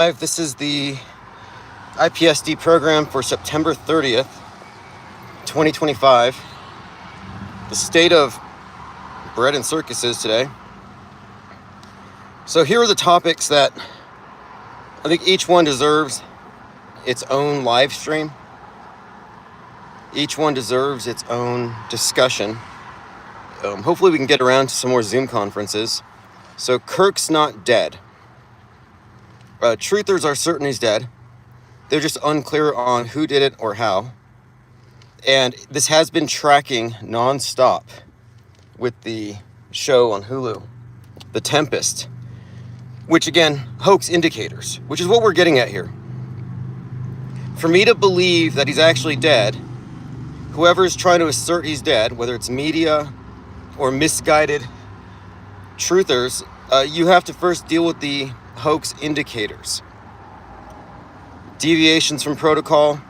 This is the IPSD program for September 30th, 2025. The state of bread and circuses today. So here are the topics that I think each one deserves its own live stream. Each one deserves its own discussion. Hopefully we can get around to some more Zoom conferences. So Kirk's not dead. Truthers are certain he's dead. They're just unclear on who did it or how. And this has been tracking nonstop with the show on Hulu, The Tempest, which again, hoax indicators, which is what we're getting at here. For me to believe that he's actually dead, whoever is trying to assert he's dead, whether it's media or misguided truthers, you have to first deal with the hoax indicators. Deviations from protocol,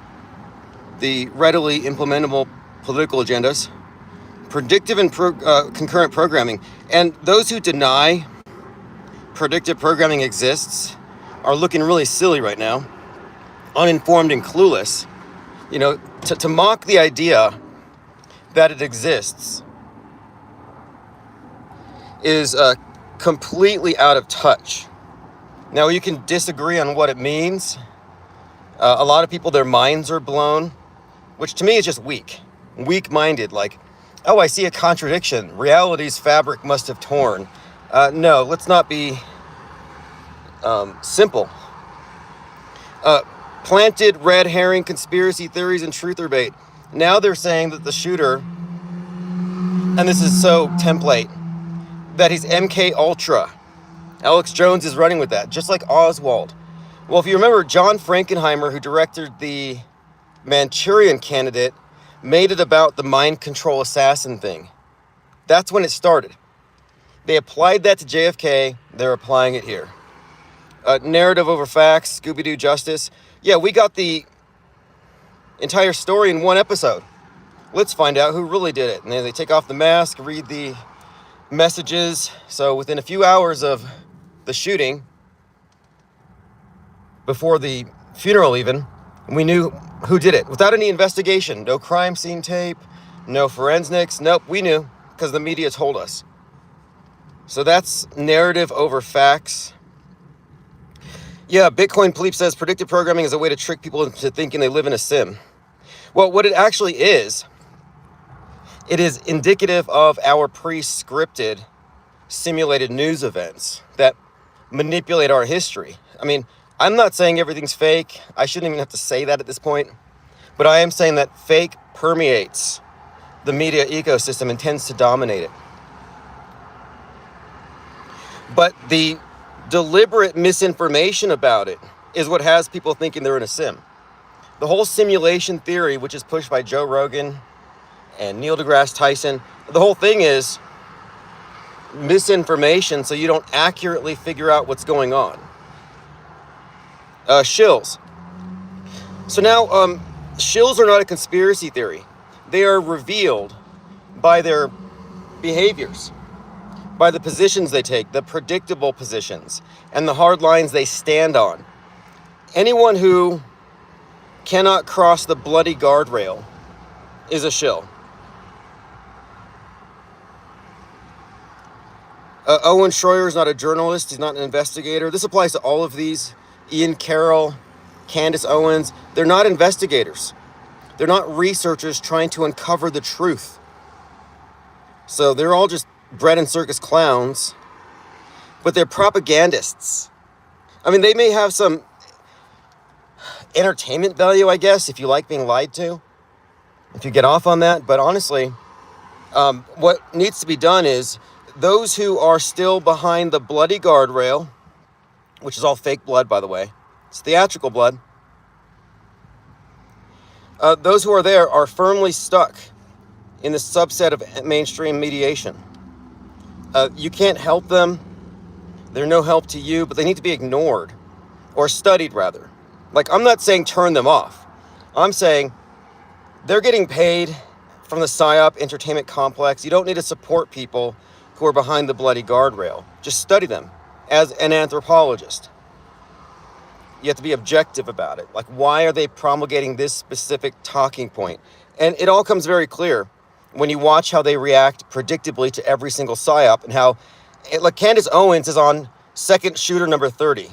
the readily implementable political agendas, predictive and concurrent programming. And those who deny predictive programming exists are looking really silly right now, uninformed and clueless. You know, to mock the idea that it exists is completely out of touch. Now, you can disagree on what it means. A lot of people, their minds are blown, which to me is just weak-minded. Like, oh, I see a contradiction. Reality's fabric must have torn. No, let's not be simple. Planted red herring conspiracy theories and truther bait. Now they're saying that the shooter, and this is so template, that he's MK Ultra. Alex Jones is running with that, just like Oswald. Well, if you remember, John Frankenheimer, who directed the Manchurian Candidate, made it about the mind control assassin thing. That's when it started. They applied that to JFK. They're applying it here. Narrative over facts, Scooby-Doo justice. Yeah, we got the entire story in one episode. Let's find out who really did it. And then they take off the mask, read the messages. So within a few hours of the shooting, before the funeral even, we knew who did it without any investigation. No crime scene tape, no forensics. Nope, we knew because the media told us. So that's narrative over facts. Yeah, Bitcoin Pleep says predictive programming is a way to trick people into thinking they live in a sim. Well, what it actually is, it is indicative of our pre-scripted simulated news events that manipulate our history. I mean, I'm not saying everything's fake. I shouldn't even have to say that at this point. But I am saying that fake permeates the media ecosystem and tends to dominate it. But the deliberate misinformation about it is what has people thinking they're in a sim. The whole simulation theory, which is pushed by Joe Rogan and Neil deGrasse Tyson, the whole thing is misinformation so you don't accurately figure out what's going on. Shills. So now, shills are not a conspiracy theory. They are revealed by their behaviors, by the positions they take, the predictable positions, and the hard lines they stand on. Anyone who cannot cross the bloody guardrail is a shill. Owen Schroyer is not a journalist. He's not an investigator. This applies to all of these. Ian Carroll, Candace Owens. They're not investigators. They're not researchers trying to uncover the truth. So they're all just bread and circus clowns, but they're propagandists. I mean, they may have some entertainment value, I guess, if you like being lied to, if you get off on that. But honestly, what needs to be done is those who are still behind the bloody guardrail, which is all fake blood, by the way. It's theatrical blood. Those who are there are firmly stuck in the subset of mainstream mediation. You can't help them. They're no help to you, but they need to be ignored or studied, rather. Like, I'm not saying turn them off. I'm saying they're getting paid from the PSYOP entertainment complex. You don't need to support people who are behind the bloody guardrail. Just study them as an anthropologist. You have to be objective about it. Like, why are they promulgating this specific talking point? And it all comes very clear when you watch how they react predictably to every single psyop, and how, like, Candace Owens is on second shooter number 30.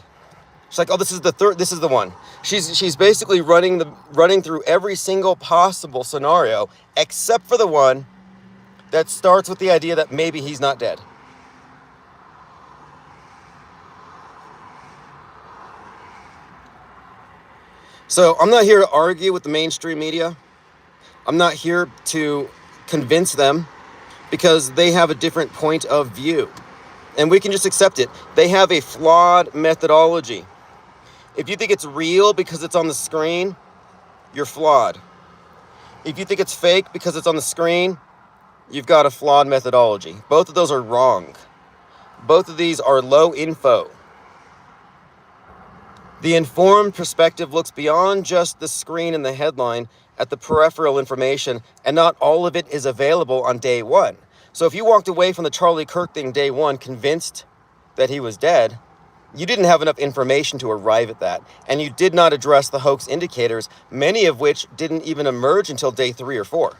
She's like, oh, this is the one. She's basically running through every single possible scenario except for the one that starts with the idea that maybe he's not dead. So I'm not here to argue with the mainstream media. I'm not here to convince them, because they have a different point of view. And we can just accept it. They have a flawed methodology. If you think it's real because it's on the screen, you're flawed. If you think it's fake because it's on the screen, you've got a flawed methodology. Both of those are wrong. Both of these are low info. The informed perspective looks beyond just the screen and the headline at the peripheral information, and not all of it is available on day one. So if you walked away from the Charlie Kirk thing day one convinced that he was dead, you didn't have enough information to arrive at that. And you did not address the hoax indicators, many of which didn't even emerge until day 3 or 4.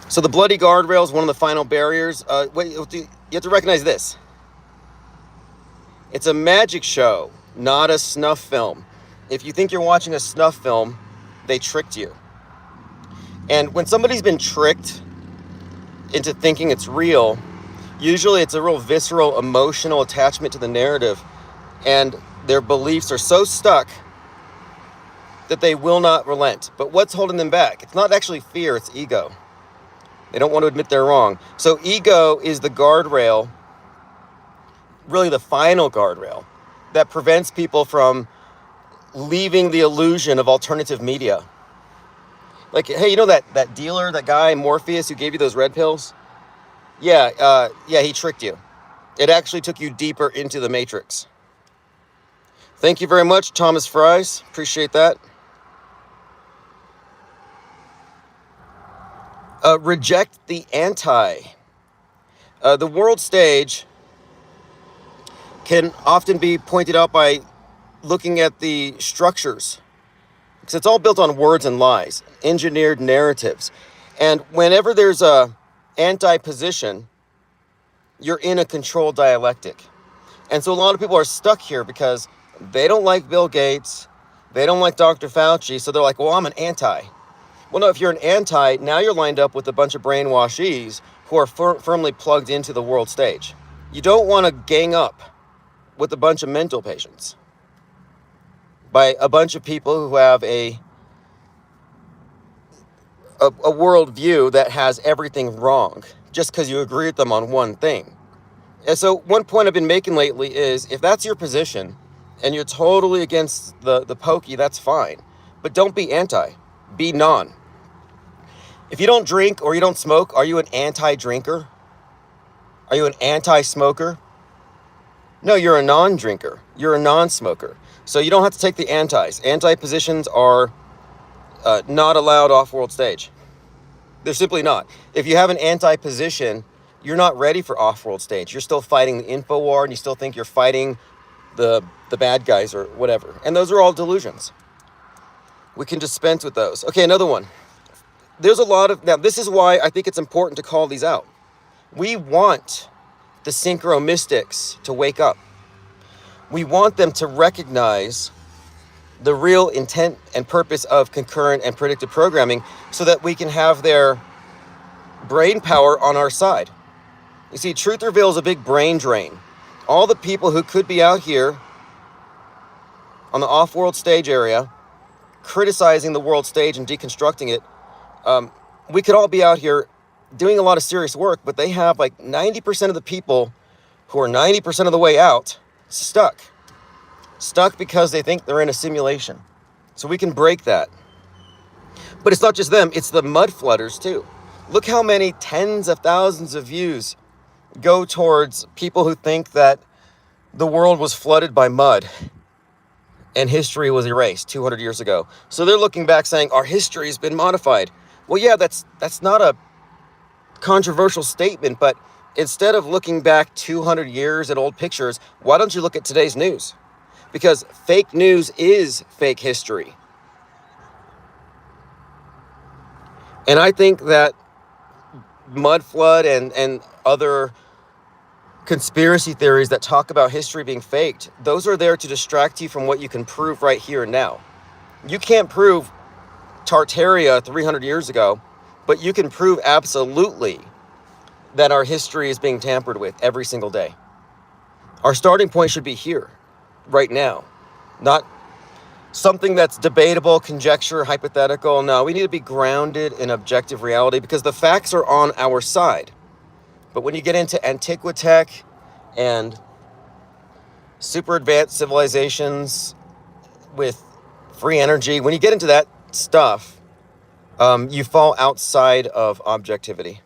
So the bloody guardrail is one of the final barriers. You have to recognize this. It's a magic show, not a snuff film. If you think you're watching a snuff film, they tricked you. And when somebody's been tricked into thinking it's real, usually it's a real visceral, emotional attachment to the narrative, and their beliefs are so stuck that they will not relent. But what's holding them back? It's not actually fear, it's ego. They don't want to admit they're wrong. So ego is the guardrail, really the final guardrail, that prevents people from leaving the illusion of alternative media. Like, hey, you know that dealer, that guy, Morpheus, who gave you those red pills? Yeah, he tricked you. It actually took you deeper into the matrix. Thank you very much, Thomas Fries. Appreciate that. Reject the anti. The world stage can often be pointed out by looking at the structures, because it's all built on words and lies, engineered narratives. And whenever there's a anti-position, you're in a controlled dialectic. And so a lot of people are stuck here because they don't like Bill Gates, they don't like Dr. Fauci, so they're like, well, I'm an anti. Well, no, if you're an anti, now you're lined up with a bunch of brainwashees who are firmly plugged into the world stage. You don't want to gang up with a bunch of mental patients by a bunch of people who have a worldview that has everything wrong just because you agree with them on one thing. And so one point I've been making lately is, if that's your position and you're totally against the pokey, that's fine. But don't be anti. Be non. If you don't drink or you don't smoke, are you an anti-drinker? Are you an anti-smoker? No, you're a non-drinker. You're a non-smoker. So you don't have to take the antis. Anti-positions are not allowed off-world stage. They're simply not. If you have an anti-position, you're not ready for off-world stage. You're still fighting the info war, and you still think you're fighting the bad guys or whatever. And those are all delusions. We can dispense with those. Okay, another one. There's a lot of... Now, this is why I think it's important to call these out. We want the synchro mystics to wake up. We want them to recognize the real intent and purpose of concurrent and predictive programming so that we can have their brain power on our side. You see, Truth Reveal is a big brain drain. All the people who could be out here on the off-world stage area criticizing the world stage and deconstructing it, we could all be out here doing a lot of serious work, but they have like 90% of the people who are 90% of the way out stuck because they think they're in a simulation. So we can break that. But it's not just them, it's the mud flooders too. Look how many tens of thousands of views go towards people who think that the world was flooded by mud and history was erased 200 years ago. So they're looking back saying, our history has been modified. Well, yeah, that's not a controversial statement, but Instead of looking back 200 years at old pictures, why don't you look at today's news? Because fake news is fake history. And I think that mud flood and other conspiracy theories that talk about history being faked, those are there to distract you from what you can prove right here and now. You can't prove Tartaria 300 years ago, but you can prove absolutely that our history is being tampered with every single day. Our starting point should be here, right now, not something that's debatable, conjecture, hypothetical. No, we need to be grounded in objective reality because the facts are on our side. But when you get into Antiquitech and super advanced civilizations with free energy, when you get into that stuff, you fall outside of objectivity.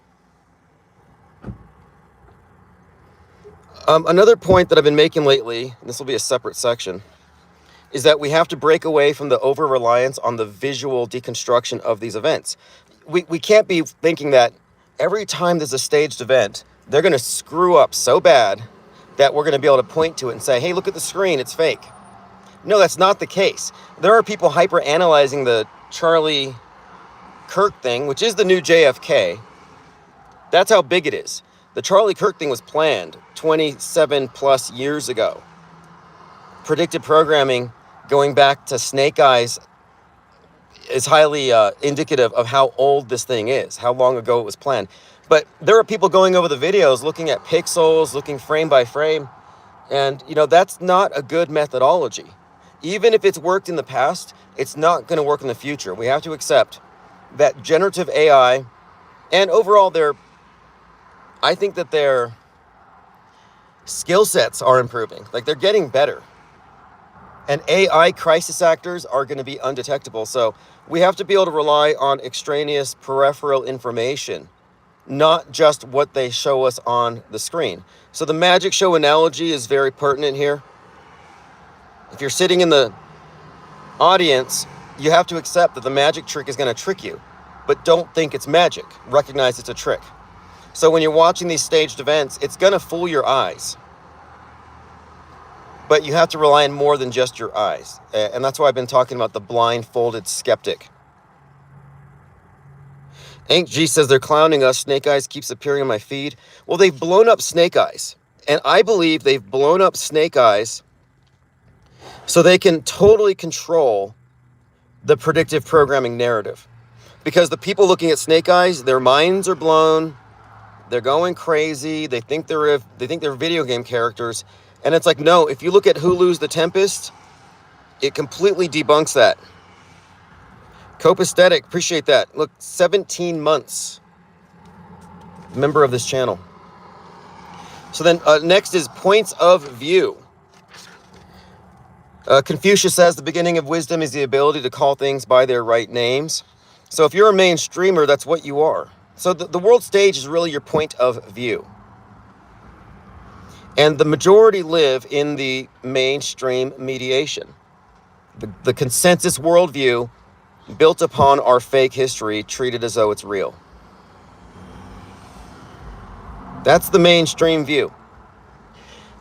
Another point that I've been making lately, and this will be a separate section, is that we have to break away from the over-reliance on the visual deconstruction of these events. We can't be thinking that every time there's a staged event, they're going to screw up so bad that we're going to be able to point to it and say, hey, look at the screen, it's fake. No, that's not the case. There are people hyper-analyzing the Charlie Kirk thing, which is the new JFK. That's how big it is. The Charlie Kirk thing was planned 27 plus years ago. Predictive programming going back to Snake Eyes is highly indicative of how old this thing is, how long ago it was planned. But there are people going over the videos, looking at pixels, looking frame by frame, and that's not a good methodology. Even if it's worked in the past, it's not going to work in the future. We have to accept that generative AI and overall I think that their skill sets are improving. Like, they're getting better. And AI crisis actors are going to be undetectable. So we have to be able to rely on extraneous peripheral information, not just what they show us on the screen. So the magic show analogy is very pertinent here. If you're sitting in the audience, you have to accept that the magic trick is going to trick you. But don't think it's magic. Recognize it's a trick. So when you're watching these staged events, it's going to fool your eyes. But you have to rely on more than just your eyes. And that's why I've been talking about the blindfolded skeptic. Hank G says they're clowning us. Snake Eyes keeps appearing on my feed. Well, they've blown up Snake Eyes. And I believe they've blown up Snake Eyes so they can totally control the predictive programming narrative. Because the people looking at Snake Eyes, their minds are blown. They're going crazy. They think they're video game characters. And it's like, no, if you look at Hulu's The Tempest, it completely debunks that. Copaesthetic, appreciate that. Look, 17 months. Member of this channel. So then next is points of view. Confucius says the beginning of wisdom is the ability to call things by their right names. So if you're a mainstreamer, that's what you are. So the world stage is really your point of view. And the majority live in the mainstream mediation. The consensus worldview built upon our fake history, treated as though it's real. That's the mainstream view.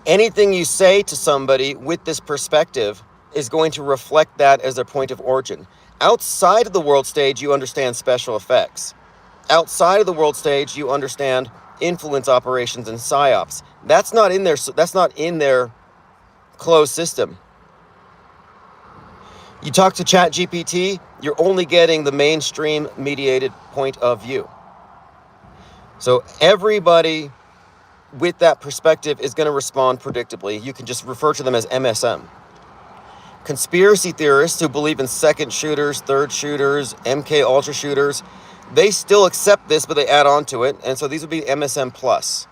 Anything you say to somebody with this perspective is going to reflect that as their point of origin. Outside of the world stage, you understand special effects. Outside of the world stage, you understand influence operations and psyops. That's not in their closed system. You talk to ChatGPT, you're only getting the mainstream mediated point of view. So everybody with that perspective is going to respond predictably. You can just refer to them as MSM. Conspiracy theorists who believe in second shooters, third shooters, MK Ultra shooters, they still accept this, but they add on to it. And so these would be MSM plus.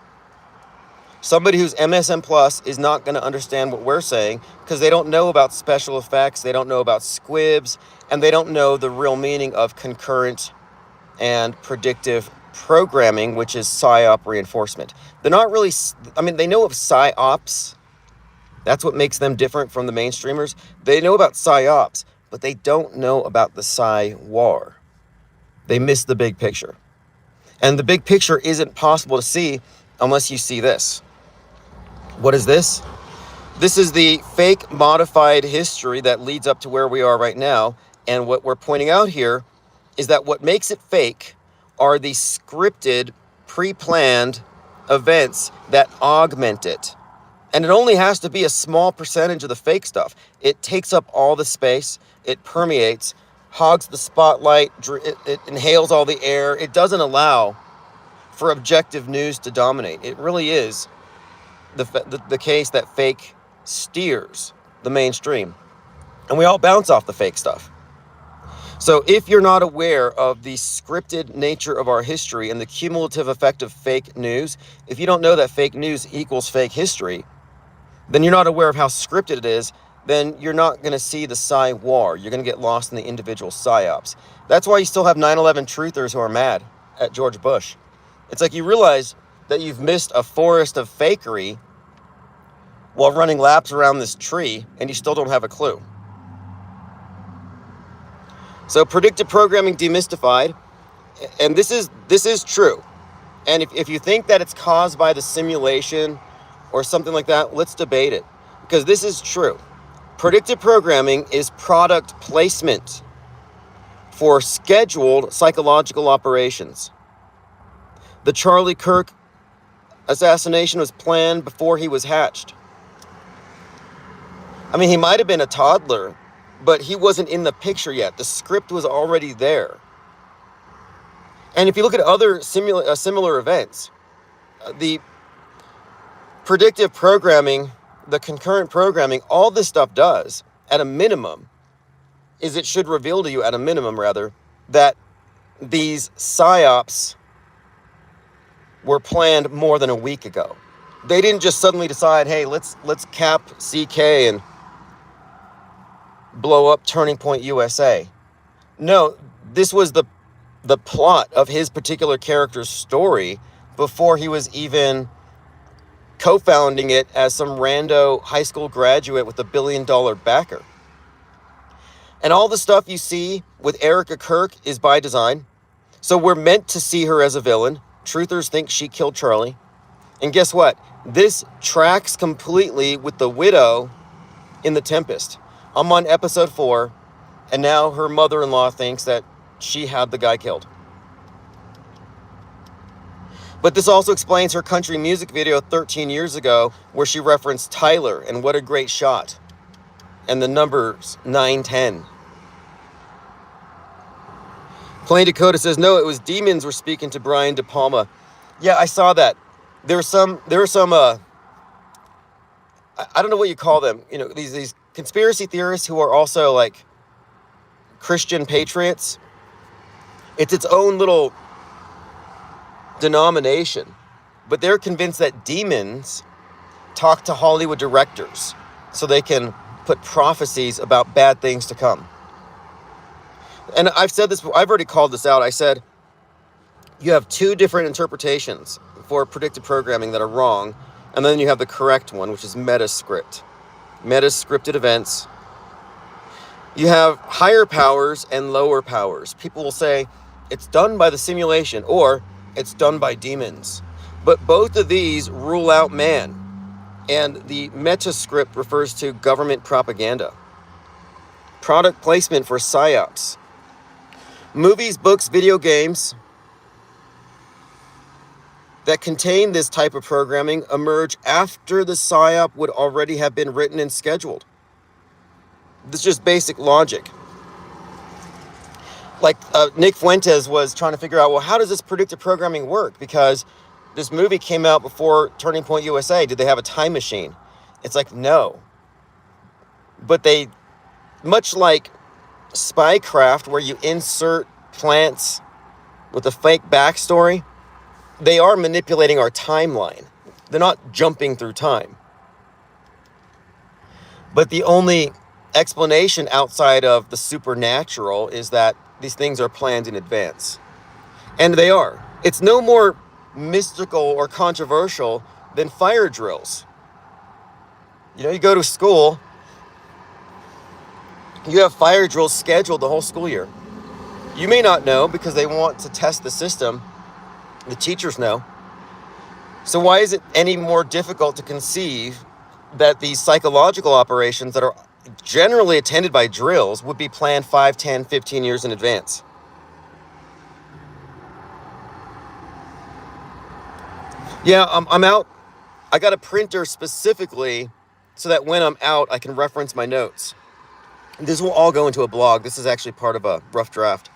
Somebody who's MSM plus is not going to understand what we're saying because they don't know about special effects, they don't know about squibs, and they don't know the real meaning of concurrent and predictive programming, which is psyop reinforcement. They're not really, they know of psyops. That's what makes them different from the mainstreamers. They know about psyops, but they don't know about the psy-war. They miss the big picture. And the big picture isn't possible to see unless you see this. What is this? This is the fake modified history that leads up to where we are right now. And what we're pointing out here is that what makes it fake are the scripted, pre-planned events that augment it. And it only has to be a small percentage of the fake stuff. It takes up all the space, it permeates, hogs the spotlight, it inhales all the air. It doesn't allow for objective news to dominate. It really is the case that fake steers the mainstream. And we all bounce off the fake stuff. So if you're not aware of the scripted nature of our history and the cumulative effect of fake news, if you don't know that fake news equals fake history, then you're not aware of how scripted it is, then you're not going to see the Psy war. You're going to get lost in the individual psyops. That's why you still have 9/11 truthers who are mad at George Bush. It's like you realize that you've missed a forest of fakery while running laps around this tree, and you still don't have a clue. So predictive programming demystified, and this is true. And if you think that it's caused by the simulation or something like that, let's debate it, because this is true. Predictive programming is product placement for scheduled psychological operations. The Charlie Kirk assassination was planned before he was hatched. I mean, he might have been a toddler, but he wasn't in the picture yet. The script was already there. And if you look at other similar events, the predictive programming, the concurrent programming, all this stuff does, at a minimum, is it should reveal to you, at a minimum rather, that these psyops were planned more than a week ago. They didn't just suddenly decide, hey, let's cap CK and blow up Turning Point USA. No, this was the plot of his particular character's story before he was even co-founding it as some rando high school graduate with $1 billion backer. And all the stuff you see with Erica Kirk is by design. So we're meant to see her as a villain. Truthers think she killed Charlie. And guess what? This tracks completely with the widow in The Tempest. I'm on episode 4, and now her mother-in-law thinks that she had the guy killed. But this also explains her country music video 13 years ago where she referenced Tyler and what a great shot. And the numbers 910. Plain Dakota says, no, it was demons were speaking to Brian De Palma. Yeah, I saw that. There were some I don't know what you call them. You know, these conspiracy theorists who are also like Christian patriots. It's its own little denomination, but they're convinced that demons talk to Hollywood directors so they can put prophecies about bad things to come. And I've said this, I've already called this out. I said, you have two different interpretations for predictive programming that are wrong, and then you have the correct one, which is metascript. Metascripted events. You have higher powers and lower powers. People will say, it's done by the simulation, or it's done by demons. But both of these rule out man. And the metascript refers to government propaganda. Product placement for psyops. Movies, books, video games that contain this type of programming emerge after the psyop would already have been written and scheduled. This is just basic logic. Like Nick Fuentes was trying to figure out, well, how does this predictive programming work? Because this movie came out before Turning Point USA. Did they have a time machine? It's like, no. But they, much like Spycraft, where you insert plants with a fake backstory, they are manipulating our timeline. They're not jumping through time. But the only explanation outside of the supernatural is that these things are planned in advance. And they are. It's no more mystical or controversial than fire drills. You know, you go to school, you have fire drills scheduled the whole school year. You may not know because they want to test the system. The teachers know. So why is it any more difficult to conceive that these psychological operations that are generally attended by drills would be planned 5, 10, 15 years in advance? Yeah, I'm out. I got a printer specifically so that when I'm out, I can reference my notes. This will all go into a blog. This is actually part of a rough draft.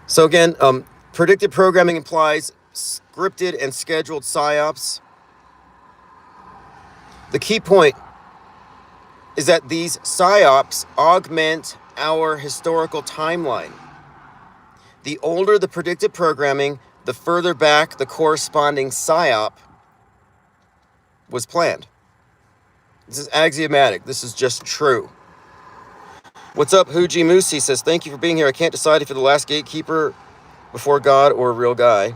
So again, predictive programming implies scripted and scheduled psyops. The key point is that these psyops augment our historical timeline. The older the predictive programming, the further back the corresponding psyop was planned. This is axiomatic. This is just true. What's up, Huji Musi says, thank you for being here. I can't decide if you're the last gatekeeper before God or a real guy.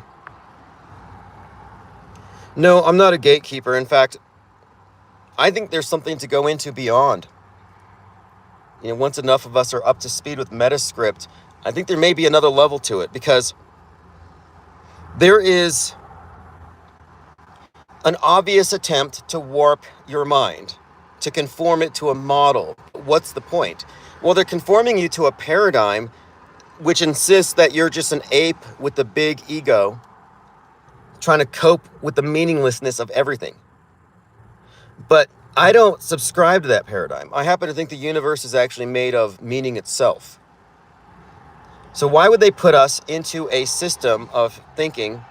No, I'm not a gatekeeper. In fact, I think there's something to go into beyond. Once enough of us are up to speed with Metascript, I think there may be another level to it, because there is an obvious attempt to warp your mind, to conform it to a model. What's the point? Well, they're conforming you to a paradigm which insists that you're just an ape with a big ego trying to cope with the meaninglessness of everything. But I don't subscribe to that paradigm. I happen to think the universe is actually made of meaning itself. So why would they put us into a system of thinking,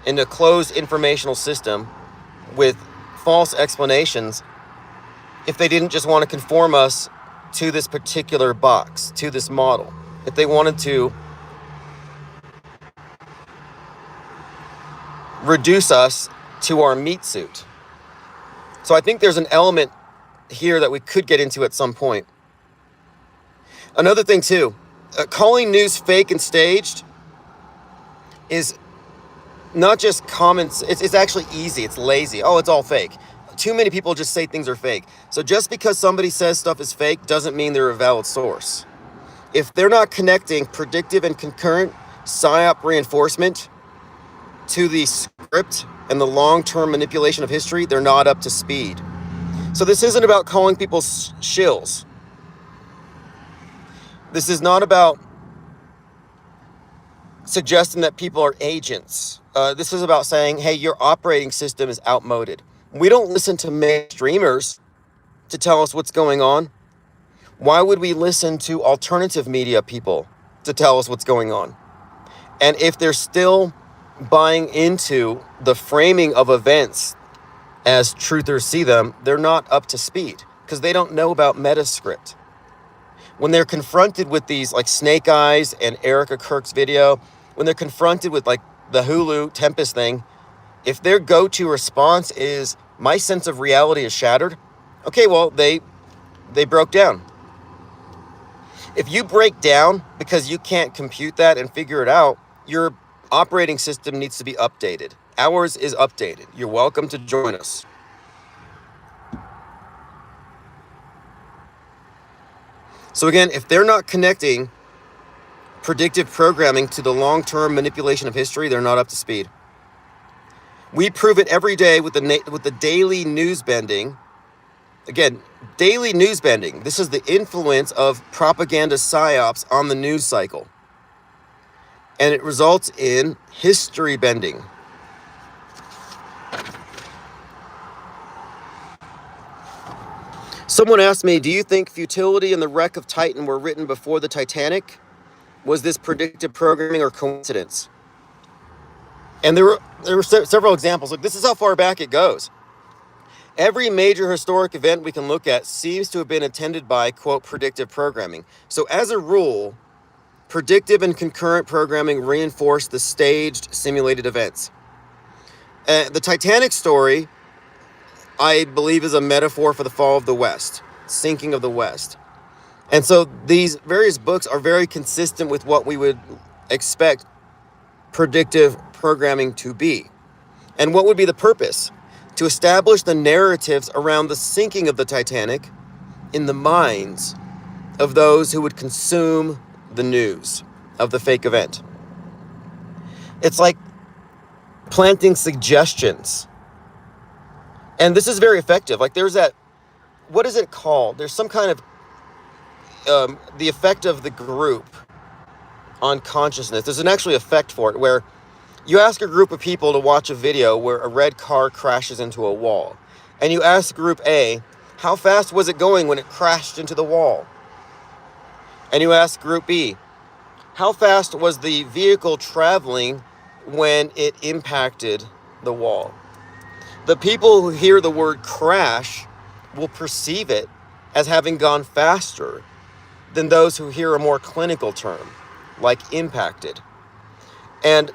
in a closed informational system with false explanations, if they didn't just want to conform us to this particular box, to this model? If they wanted to reduce us to our meat suit. So I think there's an element here that we could get into at some point. Another thing too, calling news fake and staged is not just comments. It's actually easy. It's lazy. Oh, it's all fake. Too many people just say things are fake. So just because somebody says stuff is fake doesn't mean they're a valid source. If they're not connecting predictive and concurrent psyop reinforcement to the script and the long-term manipulation of history, they're not up to speed. So this isn't about calling people shills. This is not about suggesting that people are agents. This is about saying, hey, your operating system is outmoded. We don't listen to mainstreamers to tell us what's going on. Why would we listen to alternative media people to tell us what's going on? And if they're still buying into the framing of events as truthers see them, they're not up to speed because they don't know about Metascript. When they're confronted with these, like Snake Eyes and Erica Kirk's video, when they're confronted with like the Hulu Tempest thing, if their go-to response is, my sense of reality is shattered, okay, well, they broke down. If you break down because you can't compute that and figure it out, your operating system needs to be updated. Ours is updated. You're welcome to join us. So again, if they're not connecting predictive programming to the long-term manipulation of history, they're not up to speed. We prove it every day with the daily news bending. Again, daily news bending. This is the influence of propaganda psyops on the news cycle. And it results in history bending. Someone asked me, do you think Futility and the Wreck of Titan were written before the Titanic? Was this predictive programming or coincidence? And there were several examples. Look, this is how far back it goes. Every major historic event we can look at seems to have been attended by, quote, predictive programming. So as a rule, predictive and concurrent programming reinforce the staged, simulated events. The Titanic story, I believe, is a metaphor for the fall of the West, sinking of the West. And so these various books are very consistent with what we would expect predictive programming to be. And what would be the purpose? To establish the narratives around the sinking of the Titanic in the minds of those who would consume the news of the fake event. It's like planting suggestions. And this is very effective. Like there's that, what is it called? There's some kind of, the effect of the group on consciousness. There's an actually effect for it where you ask a group of people to watch a video where a red car crashes into a wall. And you ask group A, how fast was it going when it crashed into the wall? And you ask group B, how fast was the vehicle traveling when it impacted the wall? The people who hear the word crash will perceive it as having gone faster than those who hear a more clinical term, like impacted. And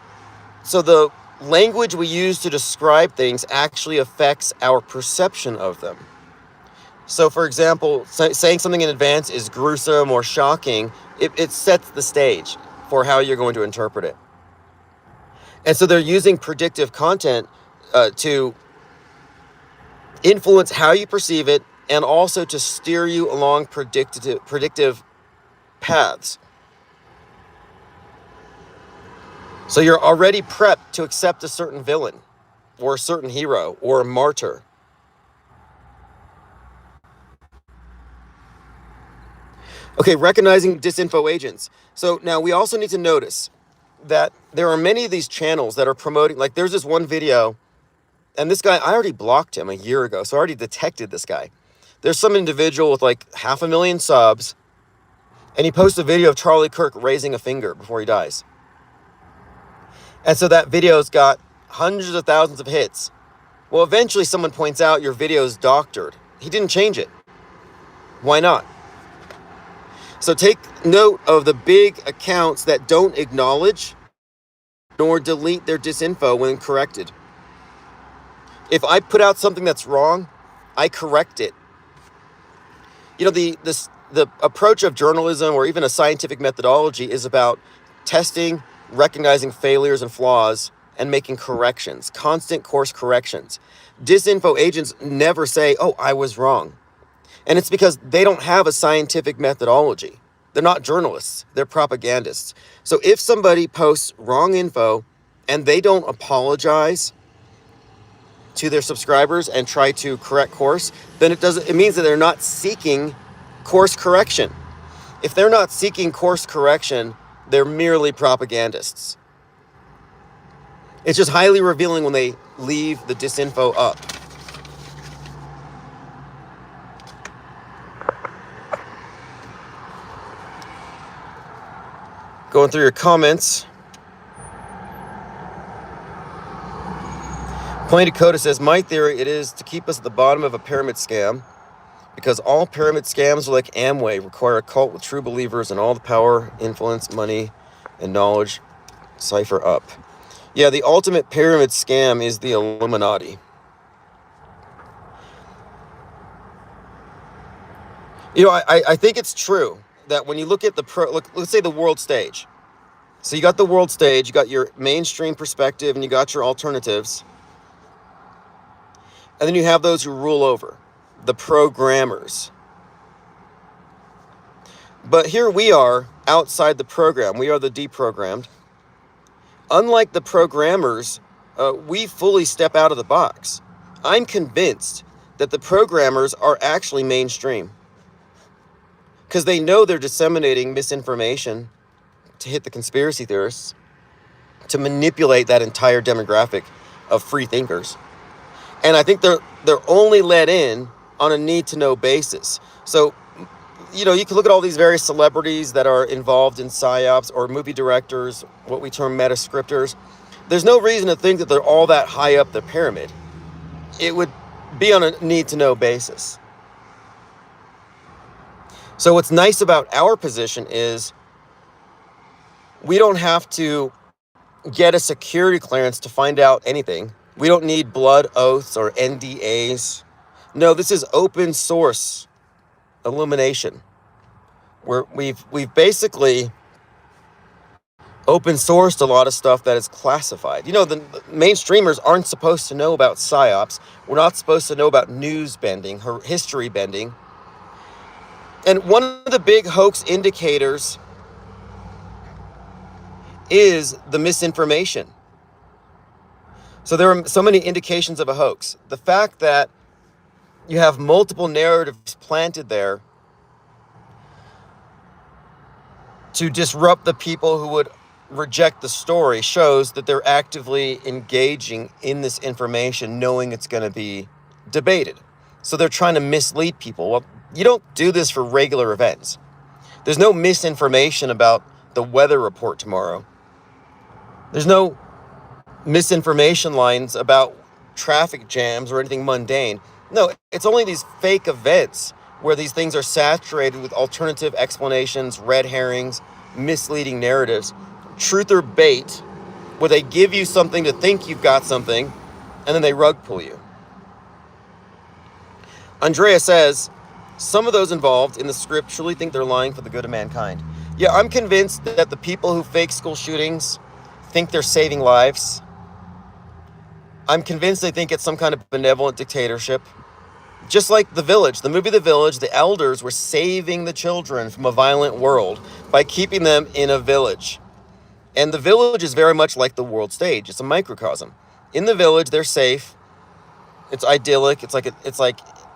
so the language we use to describe things actually affects our perception of them. So for example, saying something in advance is gruesome or shocking, it sets the stage for how you're going to interpret it. And so they're using predictive content to influence how you perceive it and also to steer you along predictive paths. So you're already prepped to accept a certain villain or a certain hero or a martyr. Okay, recognizing disinfo agents. So now we also need to notice that there are many of these channels that are promoting, like there's this one video, and this guy, I already blocked him a year ago, so I already detected this guy. There's some individual with like 500,000 subs, and he posts a video of Charlie Kirk raising a finger before he dies. And so that video's got hundreds of thousands of hits. Well, eventually someone points out your video's doctored. He didn't change it. Why not? So take note of the big accounts that don't acknowledge nor delete their disinfo when corrected. If I put out something that's wrong, I correct it. You know, the approach of journalism or even a scientific methodology is about testing, recognizing failures and flaws, and making corrections, constant course corrections. Disinfo agents never say, oh, I was wrong. And it's because they don't have a scientific methodology. They're not journalists, they're propagandists. So if somebody posts wrong info and they don't apologize to their subscribers and try to correct course, then it means that they're not seeking course correction. If they're not seeking course correction, they're merely propagandists. It's just highly revealing when they leave the disinfo up. Going through your comments. Plain Dakota says, my theory, it is to keep us at the bottom of a pyramid scam, because all pyramid scams are like Amway, require a cult with true believers and all the power, influence, money, and knowledge cipher up. Yeah, the ultimate pyramid scam is the Illuminati. You know, I think it's true that when you look at let's say the world stage. So you got the world stage, you got your mainstream perspective, and you got your alternatives. And then you have those who rule over, the programmers. But here we are outside the program. We are the deprogrammed. Unlike the programmers, we fully step out of the box. I'm convinced that the programmers are actually mainstream because they know they're disseminating misinformation to hit the conspiracy theorists, to manipulate that entire demographic of free thinkers. And I think they're only let in on a need-to-know basis. So, you know, you can look at all these various celebrities that are involved in psyops or movie directors, what we term metascriptors. There's no reason to think that they're all that high up the pyramid. It would be on a need-to-know basis. So what's nice about our position is we don't have to get a security clearance to find out anything. We don't need blood oaths or NDAs. No, this is open source illumination, where we've basically open sourced a lot of stuff that is classified. You know, the mainstreamers aren't supposed to know about psyops. We're not supposed to know about news bending, history bending. And one of the big hoax indicators is the misinformation. So there are so many indications of a hoax. The fact that you have multiple narratives planted there to disrupt the people who would reject the story shows that they're actively engaging in this information, knowing it's going to be debated. So they're trying to mislead people. Well, you don't do this for regular events. There's no misinformation about the weather report tomorrow. There's no misinformation lines about traffic jams or anything mundane. No, it's only these fake events where these things are saturated with alternative explanations, red herrings, misleading narratives, truth or bait, where they give you something to think you've got something, and then they rug pull you. Andrea says, some of those involved in the script truly think they're lying for the good of mankind. Yeah, I'm convinced that the people who fake school shootings think they're saving lives. I'm convinced they think it's some kind of benevolent dictatorship. Just like The Village, the movie The Village, the elders were saving the children from a violent world by keeping them in a village. And the village is very much like the world stage. It's a microcosm. In the village, they're safe. It's idyllic. It's like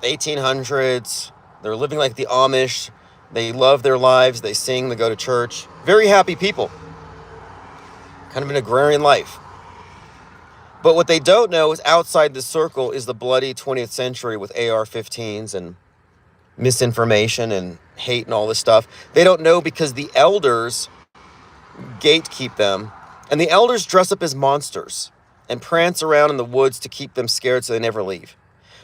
1800s. They're living like the Amish. They love their lives. They sing. They go to church. Very happy people. Kind of an agrarian life. But what they don't know is outside the circle is the bloody 20th century with AR-15s and misinformation and hate and all this stuff. They don't know because the elders gatekeep them. And the elders dress up as monsters and prance around in the woods to keep them scared so they never leave.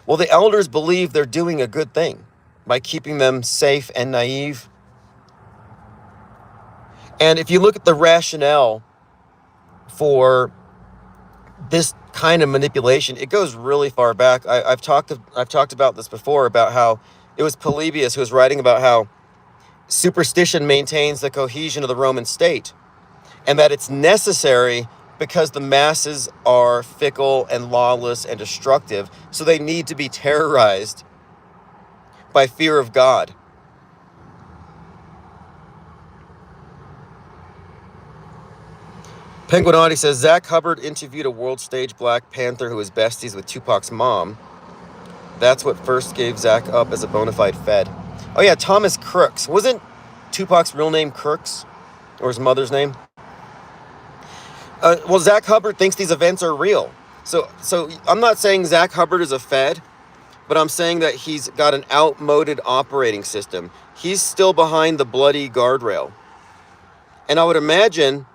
Well, the elders believe they're doing a good thing by keeping them safe and naive. And if you look at the rationale for this kind of manipulation, it goes really far back. I've talked about this before, about how it was Polybius who was writing about how superstition maintains the cohesion of the Roman state, and that it's necessary because the masses are fickle and lawless and destructive, so they need to be terrorized by fear of God. Penguinati says, Zach Hubbard interviewed a world stage Black Panther who was besties with Tupac's mom. That's what first gave Zach up as a bona fide Fed. Oh yeah, Thomas Crooks. Wasn't Tupac's real name Crooks? Or his mother's name? Well, Zach Hubbard thinks these events are real. So I'm not saying Zach Hubbard is a Fed, but I'm saying that he's got an outmoded operating system. He's still behind the bloody guardrail. And I would imagine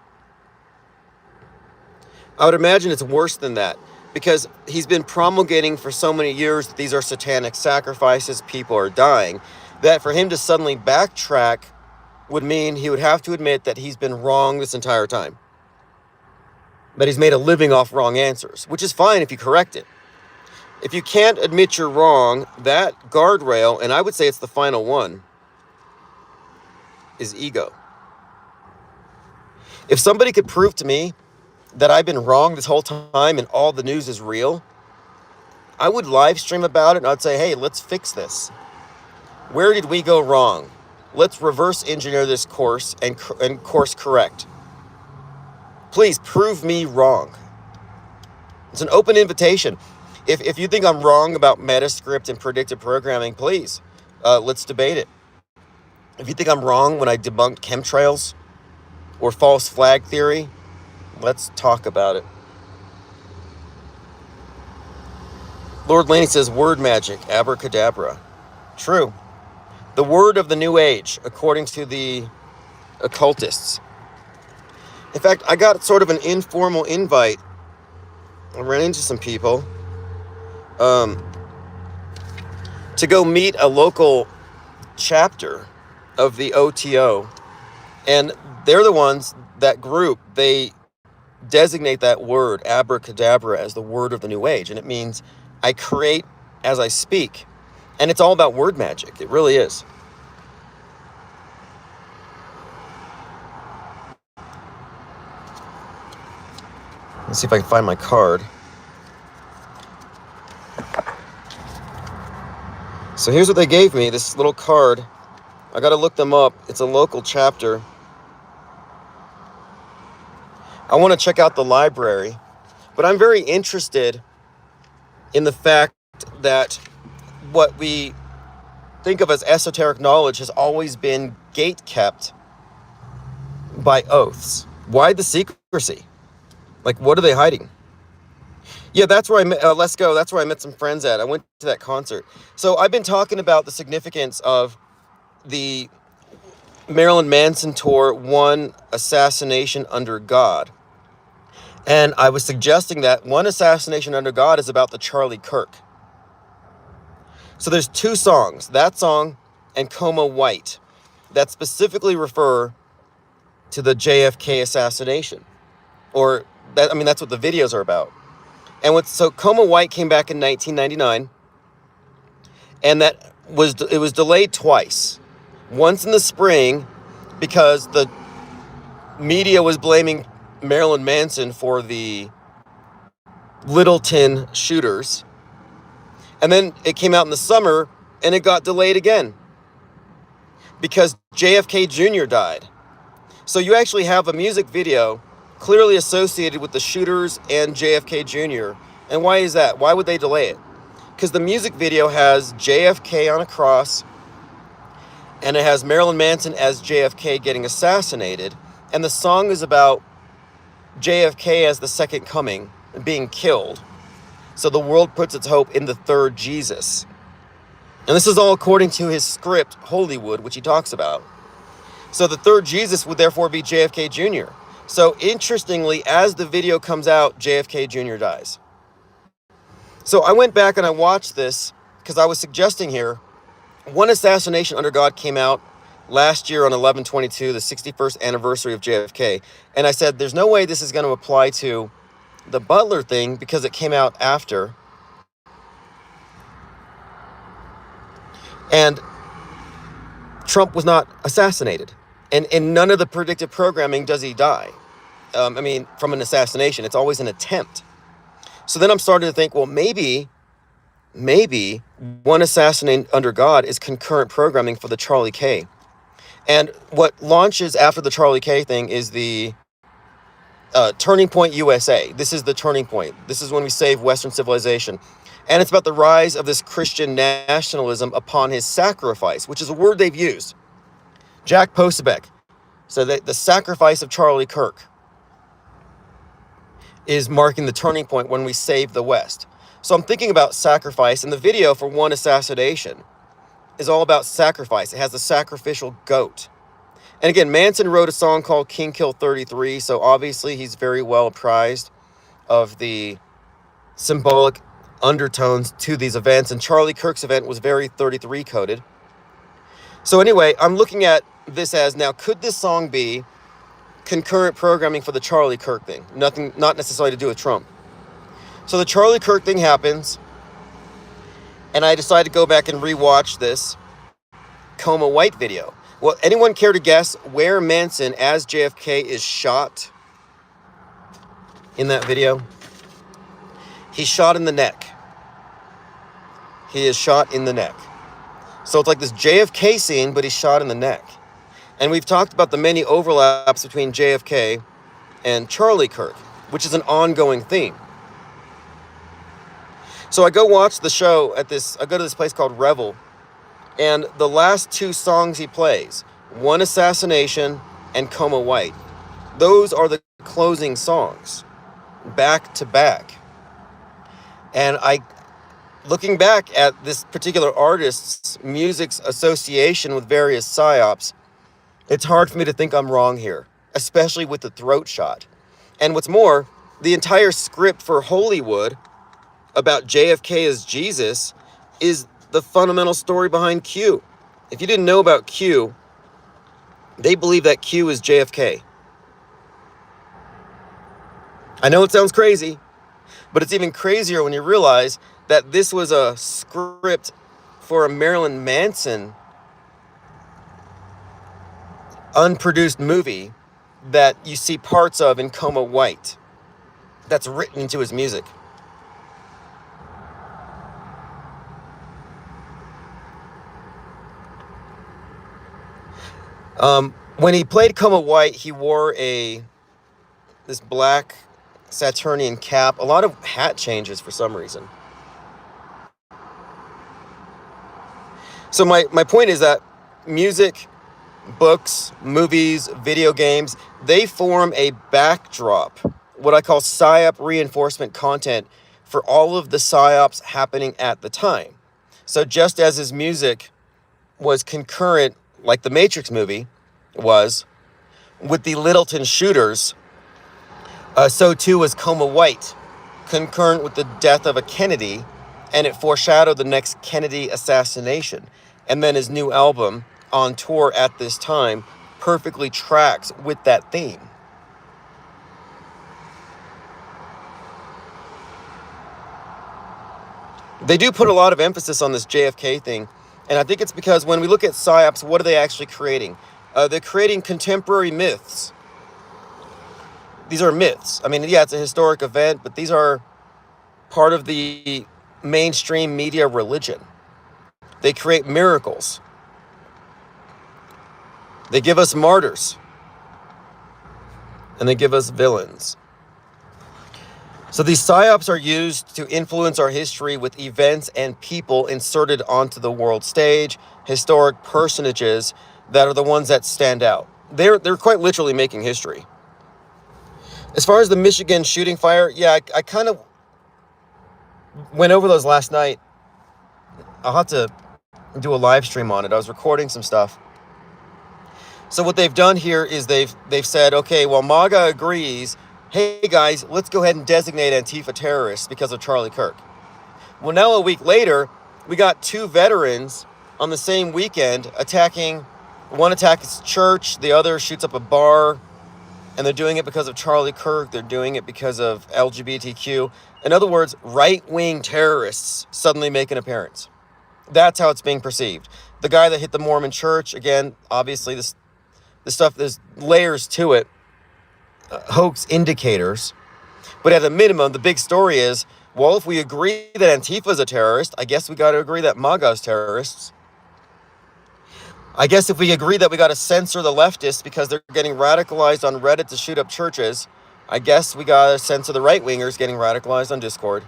it's worse than that, because he's been promulgating for so many years that these are satanic sacrifices, people are dying, that for him to suddenly backtrack would mean he would have to admit that he's been wrong this entire time. That he's made a living off wrong answers, which is fine if you correct it. If you can't admit you're wrong, that guardrail, and I would say it's the final one, is ego. If somebody could prove to me that I've been wrong this whole time and all the news is real, I would live stream about it and I'd say, hey, let's fix this. Where did we go wrong? Let's reverse engineer this course and course correct. Please prove me wrong. It's an open invitation. If you think I'm wrong about Metascript and predictive programming, please, let's debate it. If you think I'm wrong when I debunked chemtrails or false flag theory, let's talk about it. Lord Laney says, word magic, abracadabra. True. The word of the new age, according to the occultists. In fact, I got sort of an informal invite. I ran into some people to go meet a local chapter of the OTO. And they're the ones, that group, they designate that word, abracadabra, as the word of the new age. And it means I create as I speak. And it's all about word magic. It really is. Let's see if I can find my card. So here's what they gave me, this little card. I got to look them up. It's a local chapter. I want to check out the library. But I'm very interested in the fact that what we think of as esoteric knowledge has always been gate-kept by oaths. Why the secrecy? Like, what are they hiding? Yeah, that's where I met, let's go. That's where I met some friends at. I went to that concert. So I've been talking about the significance of the Marilyn Manson tour, One Assassination Under God. And I was suggesting that One Assassination Under God is about the Charlie Kirk. So there's two songs, that song and Coma White, that specifically refer to the JFK assassination. Or, that, I mean, that's what the videos are about. And so Coma White came back in 1999, and it was delayed twice. Once in the spring, because the media was blaming Marilyn Manson for the Littleton shooters. And then it came out in the summer, and it got delayed again because JFK Jr. died. So you actually have a music video clearly associated with the shooters and JFK Jr. And why is that? Why would they delay it? Because the music video has JFK on a cross, and it has Marilyn Manson as JFK getting assassinated. And the song is about JFK as the second coming, being killed. So the world puts its hope in the third Jesus. And this is all according to his script, Hollywood, which he talks about. So the third Jesus would therefore be JFK Jr. So interestingly, as the video comes out, JFK Jr. dies. So I went back and I watched this because I was suggesting here, One Assassination Under God came out last year on 11/22, the 61st anniversary of JFK. And I said, there's no way this is going to apply to the Butler thing because it came out after. And Trump was not assassinated. And in none of the predictive programming does he die. From an assassination. It's always an attempt. So then I'm starting to think, well, maybe One Assassination Under God is concurrent programming for the Charlie K. And what launches after the Charlie K thing is the Turning Point USA. This is the turning point. This is when we save Western civilization. And it's about the rise of this Christian nationalism upon his sacrifice, which is a word they've used. Jack Posobiec. So the sacrifice of Charlie Kirk is marking the turning point when we save the West. So I'm thinking about sacrifice, and the video for One Assassination is all about sacrifice. It has the sacrificial goat. And again, Manson wrote a song called King Kill 33, so obviously he's very well apprised of the symbolic undertones to these events, and Charlie Kirk's event was very 33 coded. So anyway, I'm looking at this as, now, could this song be concurrent programming for the Charlie Kirk thing? Nothing, not necessarily to do with Trump. So the Charlie Kirk thing happens, and I decided to go back and rewatch this Coma White video. Well, anyone care to guess where Manson as JFK is shot in that video? He's shot in the neck. He is shot in the neck. So it's like this JFK scene, but he's shot in the neck. And we've talked about the many overlaps between JFK and Charlie Kirk, which is an ongoing theme. So I go watch the show I go to this place called Revel, and the last two songs he plays, One Assassination and Coma White, those are the closing songs, back to back. And looking back at this particular artist's music's association with various psyops, it's hard for me to think I'm wrong here, especially with the throat shot. And what's more, the entire script for Hollywood about JFK as Jesus is the fundamental story behind Q. If you didn't know about Q, they believe that Q is JFK. I know it sounds crazy, but it's even crazier when you realize that this was a script for a Marilyn Manson unproduced movie that you see parts of in Coma White that's written into his music. When he played Coma White, he wore this black Saturnian cap, a lot of hat changes for some reason. So my point is that music, books, movies, video games, they form a backdrop, what I call psyop reinforcement content for all of the psyops happening at the time. So just as his music was concurrent, like the Matrix movie was, with the Littleton shooters, so too was Coma White, concurrent with the death of a Kennedy, and it foreshadowed the next Kennedy assassination. And then his new album, on tour at this time, perfectly tracks with that theme. They do put a lot of emphasis on this JFK thing, and I think it's because when we look at PSYOPs, what are they actually creating? They're creating contemporary myths. These are myths. I mean, yeah, it's a historic event, but these are part of the mainstream media religion. They create miracles. They give us martyrs. And they give us villains. So these psyops are used to influence our history with events and people inserted onto the world stage, historic personages that are the ones that stand out. They're quite literally making history. As far as the Michigan shooting fire, yeah, I kind of went over those last night. I'll have to do a live stream on it. I was recording some stuff. So what they've done here is they've said, okay, well, MAGA agrees. Hey guys, let's go ahead and designate Antifa terrorists because of Charlie Kirk. Well, now a week later, we got two veterans on the same weekend attacking. One attacks a church, the other shoots up a bar, and they're doing it because of Charlie Kirk. They're doing it because of LGBTQ. In other words, right-wing terrorists suddenly make an appearance. That's how it's being perceived. The guy that hit the Mormon church, again, obviously this stuff, there's layers to it. Hoax indicators. But at a minimum, the big story is, well, if we agree that Antifa is a terrorist, I guess we got to agree that MAGA is terrorists. I guess if we agree that we got to censor the leftists because they're getting radicalized on Reddit to shoot up churches, I guess we got to censor the right-wingers getting radicalized on Discord.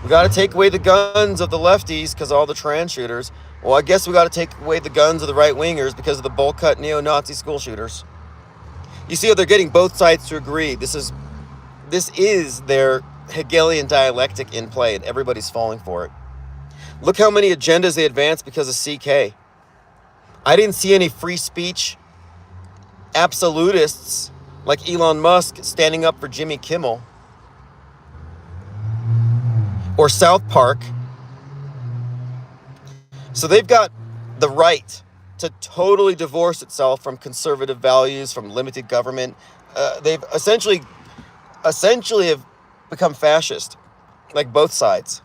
We got to take away the guns of the lefties because all the trans shooters. Well, I guess we got to take away the guns of the right-wingers because of the bowl-cut neo-Nazi school shooters. You see how they're getting both sides to agree. This is their Hegelian dialectic in play, and everybody's falling for it. Look how many agendas they advance because of CK. I didn't see any free speech absolutists like Elon Musk standing up for Jimmy Kimmel or South Park. So they've got the right to totally divorce itself from conservative values, from limited government. They've essentially have become fascist, like both sides.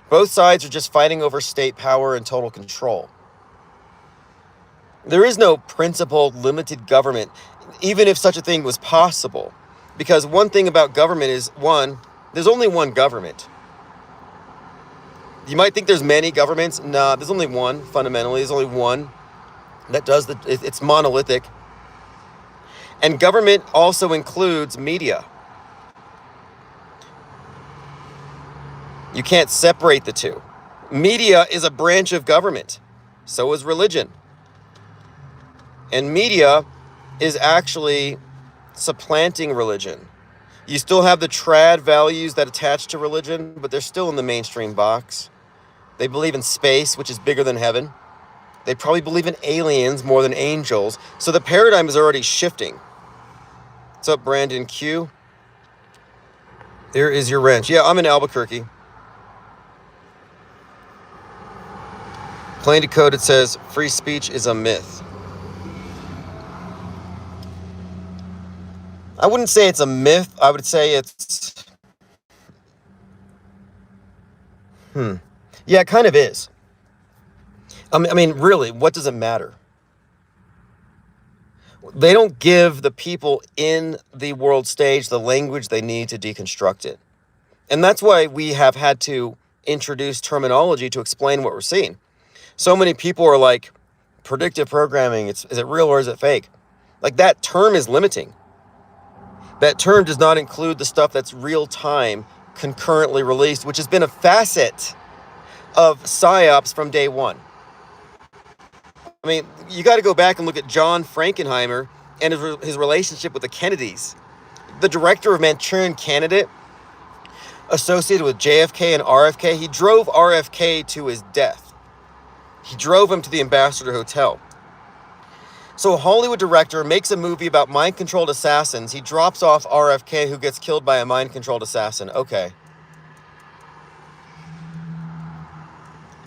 Both sides are just fighting over state power and total control. There is no principled limited government, even if such a thing was possible. Because one thing about government is, one, there's only one government. You might think there's many governments. Nah, there's only one, fundamentally. There's only one that does it's monolithic. And government also includes media. You can't separate the two. Media is a branch of government. So is religion. And media is actually supplanting religion. You still have the trad values that attach to religion, but they're still in the mainstream box. They believe in space, which is bigger than heaven. They probably believe in aliens more than angels. So the paradigm is already shifting. What's up, Brandon Q? There is your wrench. Yeah, I'm in Albuquerque. Plain Decoded says, free speech is a myth. I wouldn't say it's a myth. I would say it's... Yeah, it kind of is. I mean, really, what does it matter? They don't give the people in the world stage the language they need to deconstruct it. And that's why we have had to introduce terminology to explain what we're seeing. So many people are like, predictive programming, is it real or is it fake? Like, that term is limiting. That term does not include the stuff that's real-time, concurrently released, which has been a facet of PSYOPs from day one. I mean, you got to go back and look at John Frankenheimer and his relationship with the Kennedys. The director of Manchurian Candidate, associated with JFK and RFK, he drove RFK to his death. He drove him to the Ambassador Hotel. So a Hollywood director makes a movie about mind-controlled assassins. He drops off RFK, who gets killed by a mind-controlled assassin. Okay.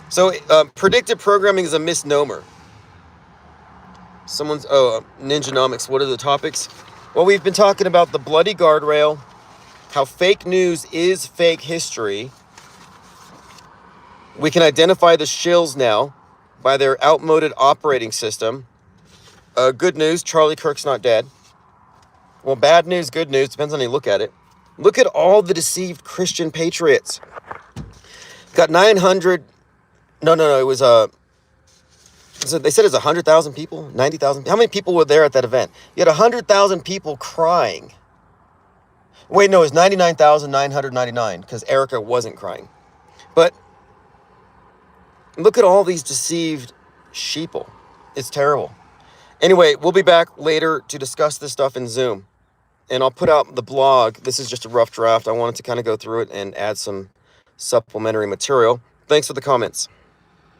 So predictive programming is a misnomer. Ninjanomics, what are the topics? Well, we've been talking about the bloody guardrail, how fake news is fake history. We can identify the shills now by their outmoded operating system. Good news, Charlie Kirk's not dead. Well, bad news, good news, depends on how you look at it. Look at all the deceived Christian patriots. Got 900, it was, so they said it was 100,000 people, 90,000. How many people were there at that event? You had 100,000 people crying. Wait, no, it was 99,999 because Erica wasn't crying. But look at all these deceived sheeple. It's terrible. Anyway, we'll be back later to discuss this stuff in Zoom. And I'll put out the blog. This is just a rough draft. I wanted to kind of go through it and add some supplementary material. Thanks for the comments.